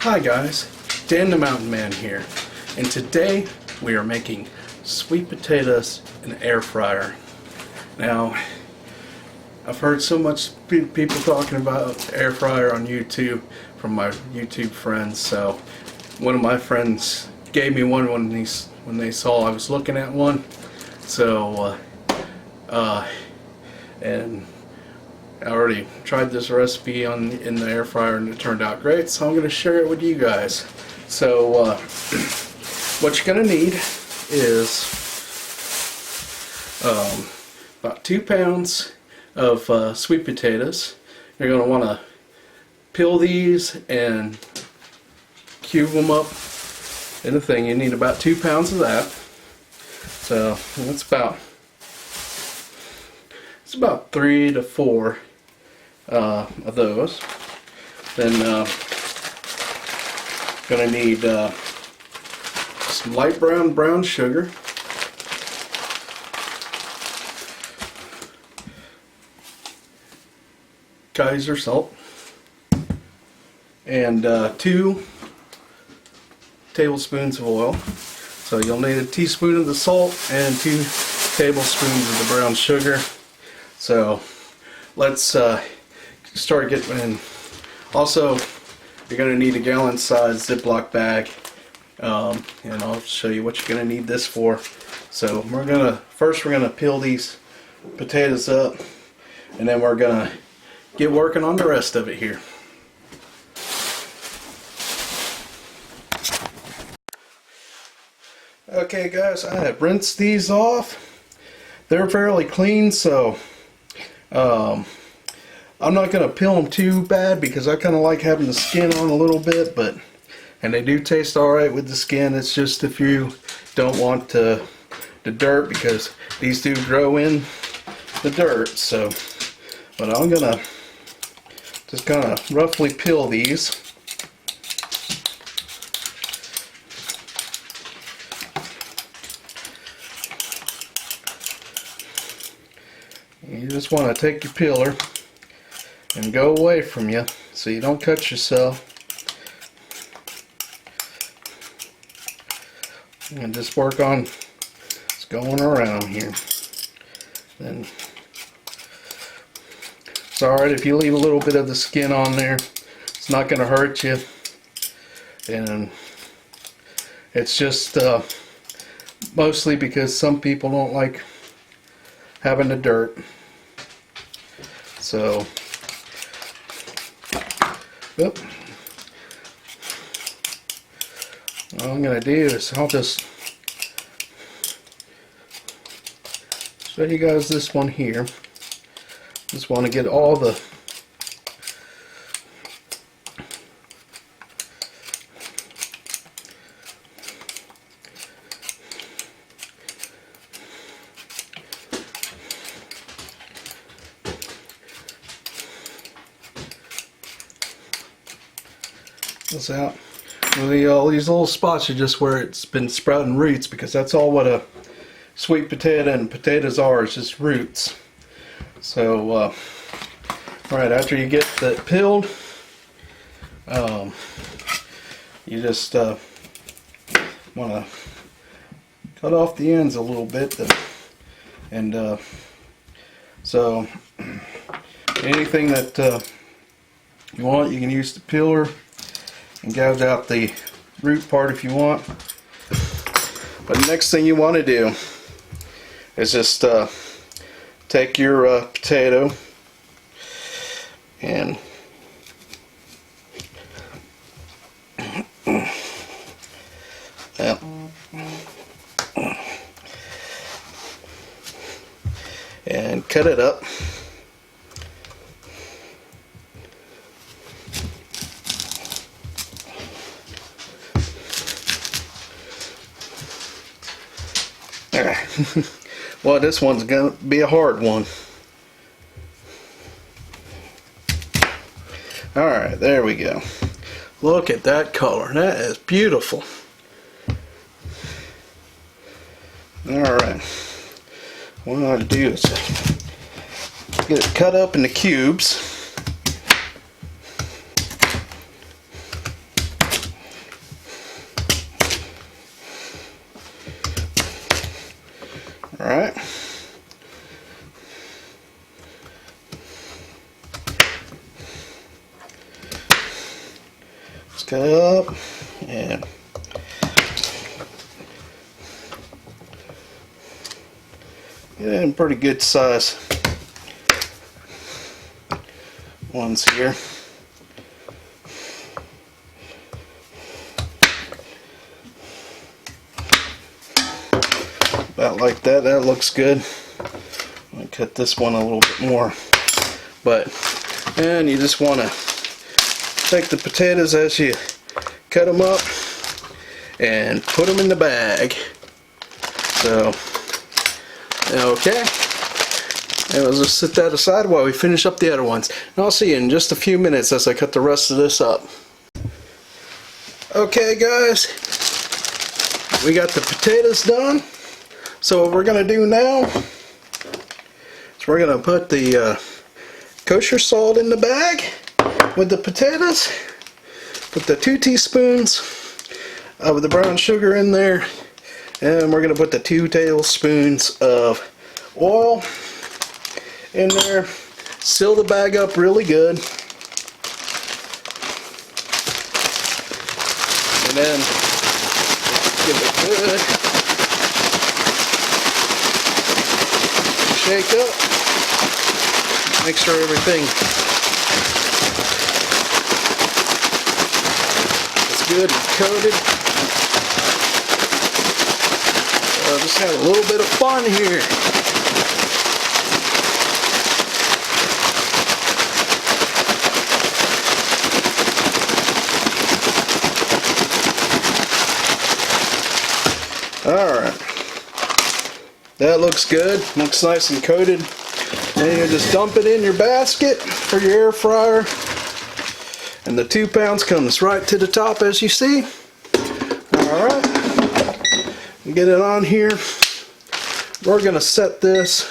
Hi guys, Dan the Mountain Man here, and today we are making sweet potatoes in an air fryer. Now, I've heard so much people talking about air fryer on YouTube from my YouTube friends, so one of my friends gave me one when they saw I was looking at one, so and I already tried this recipe in the air fryer and it turned out great, so I'm going to share it with you guys. So what you're going to need is about 2 pounds of sweet potatoes. You're going to want to peel these and cube them up in a thing. You need about 2 pounds of that. So it's about 3 to 4 of those. Then gonna need some light brown sugar, Kosher salt, and 2 tablespoons of oil. So you'll need a teaspoon of the salt and 2 tablespoons of the brown sugar. So let's start getting in. Also, you're going to need a gallon-sized Ziploc bag, and I'll show you what you're going to need this for. So first we're gonna peel these potatoes up, and then we're gonna get working on the rest of it here. Okay guys, I have rinsed these off. They're fairly clean, so I'm not going to peel them too bad because I kind of like having the skin on a little bit, and they do taste alright with the skin. It's just if you don't want the dirt, because these do grow in the dirt. So, but I'm going to just kind of roughly peel these. You just want to take your peeler and go away from you so you don't cut yourself, and just work on just going around here. Then it's alright if you leave a little bit of the skin on there. It's not going to hurt you, and it's just mostly because some people don't like having the dirt. So what I'm going to do is I'll just show you guys this one here. Just want to get all the this out. All these little spots are just where it's been sprouting roots, because that's all what a sweet potato and potatoes are, is just roots. So alright, after you get that peeled, you just want to cut off the ends a little bit, and so anything that you want, you can use the peeler and gouge out the root part if you want. But the next thing you want to do is just take your potato and cut it up. Well, this one's gonna be a hard one. Alright, there we go. Look at that color. That is beautiful. Alright. What I ought to do is get it cut up into cubes. Alright. Let's cut it up and get in pretty good size ones here. About like that. That looks good. I'm gonna cut this one a little bit more. And you just want to take the potatoes as you cut them up and put them in the bag. So, okay. And we'll just set that aside while we finish up the other ones. And I'll see you in just a few minutes as I cut the rest of this up. Okay guys, we got the potatoes done. So what we're going to do now is we're going to put the kosher salt in the bag with the potatoes. Put the 2 teaspoons of the brown sugar in there. And we're going to put the 2 tablespoons of oil in there. Seal the bag up really good. And then give it a good shake up. Make sure everything is good and coated. Just have a little bit of fun here. Alright. That looks good. Looks nice and coated. And you just dump it in your basket for your air fryer. And the 2 pounds comes right to the top as you see. Alright. Get it on here. We're going to set this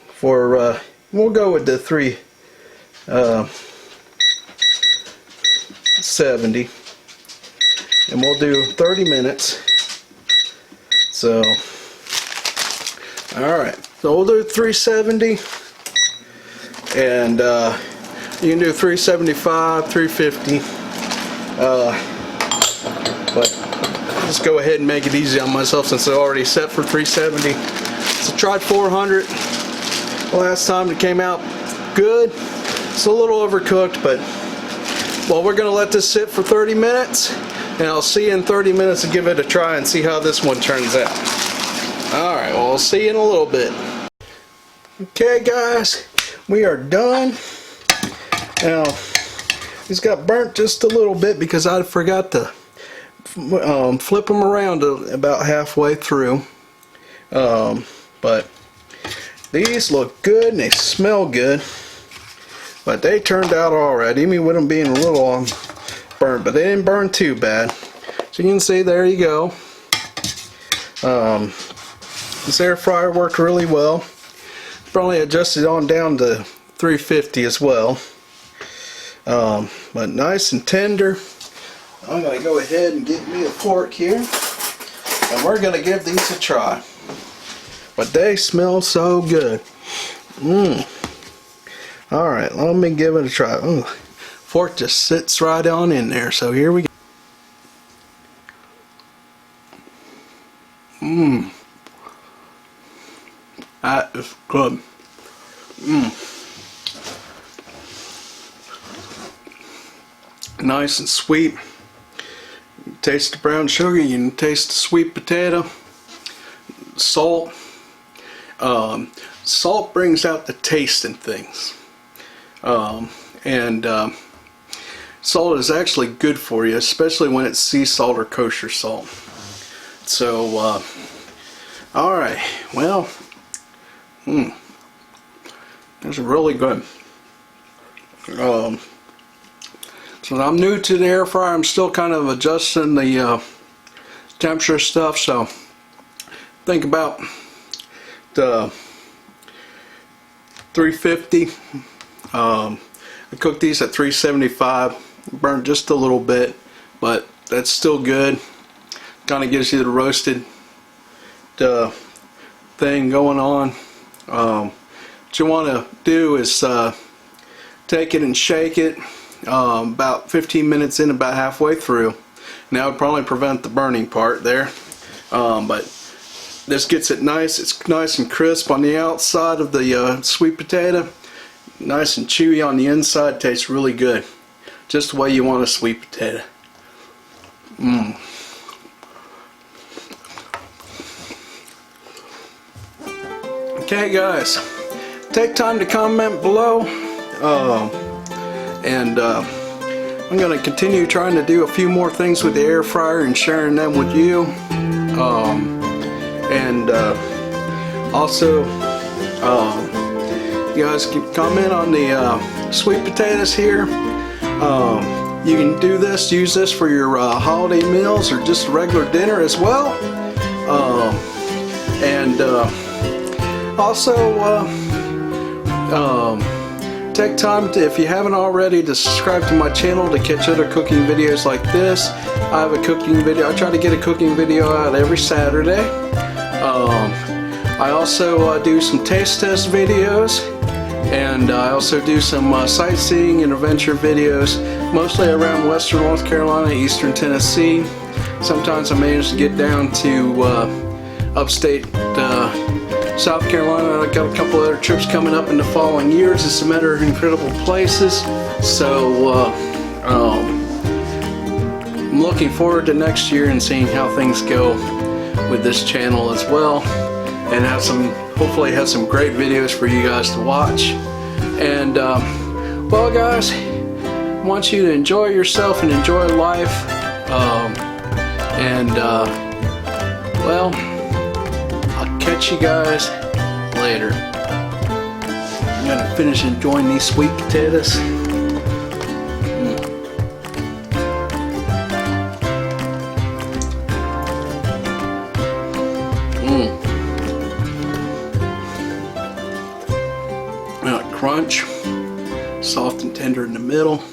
for, we'll go with the 370. And we'll do 30 minutes. So, alright, so we'll do 370, and you can do 375, 350, but just go ahead and make it easy on myself since it's already set for 370. So tried 400 last time. It came out good. It's a little overcooked, but well, we're going to let this sit for 30 minutes. And I'll see you in 30 minutes and give it a try and see how this one turns out. Alright, well, I'll see you in a little bit. Okay guys, we are done. Now, these got burnt just a little bit because I forgot to flip them around about halfway through. But these look good and they smell good. But they turned out alright, even with them being a little burnt, but they didn't burn too bad. So you can see, there you go. This air fryer worked really well. Probably adjusted on down to 350 as well. But nice and tender. I'm going to go ahead and get me a fork here, and we're going to give these a try. But they smell so good. Alright, let me give it a try. Ooh. Fork just sits right on in there, so here we go. That is good. Nice and sweet. You can taste the brown sugar, you can taste the sweet potato, salt. Salt brings out the taste in things. Salt is actually good for you, especially when it's sea salt or kosher salt. So, alright, well, it's really good. So I'm new to the air fryer. I'm still kind of adjusting the temperature stuff, so think about the 350. I cooked these at 375. Burned just a little bit, but that's still good. Kind of gives you the roasted thing going on. What you want to do is take it and shake it about 15 minutes in, about halfway through. Now it'd probably prevent the burning part there, but this gets it nice. It's nice and crisp on the outside of the sweet potato, nice and chewy on the inside. Tastes really good, just the way you want a sweet potato. Okay guys, take time to comment below, and I'm going to continue trying to do a few more things with the air fryer and sharing them with you, and also you guys can comment on the sweet potatoes here. You can do this, use this for your holiday meals or just regular dinner as well, and also take time to, if you haven't already, to subscribe to my channel to catch other cooking videos like this. I have a cooking video. I try to get a cooking video out every Saturday. I also do some taste test videos, and I also do some sightseeing and adventure videos, mostly around western North Carolina, eastern Tennessee. Sometimes I manage to get down to upstate South Carolina. I've got a couple other trips coming up in the following years. It's a matter of incredible places. So I'm looking forward to next year and seeing how things go with this channel as well, and have some, hopefully have some great videos for you guys to watch. And well guys, I want you to enjoy yourself and enjoy life, well, I'll catch you guys later. I'm gonna finish enjoying these sweet potatoes. Crunch, soft and tender in the middle.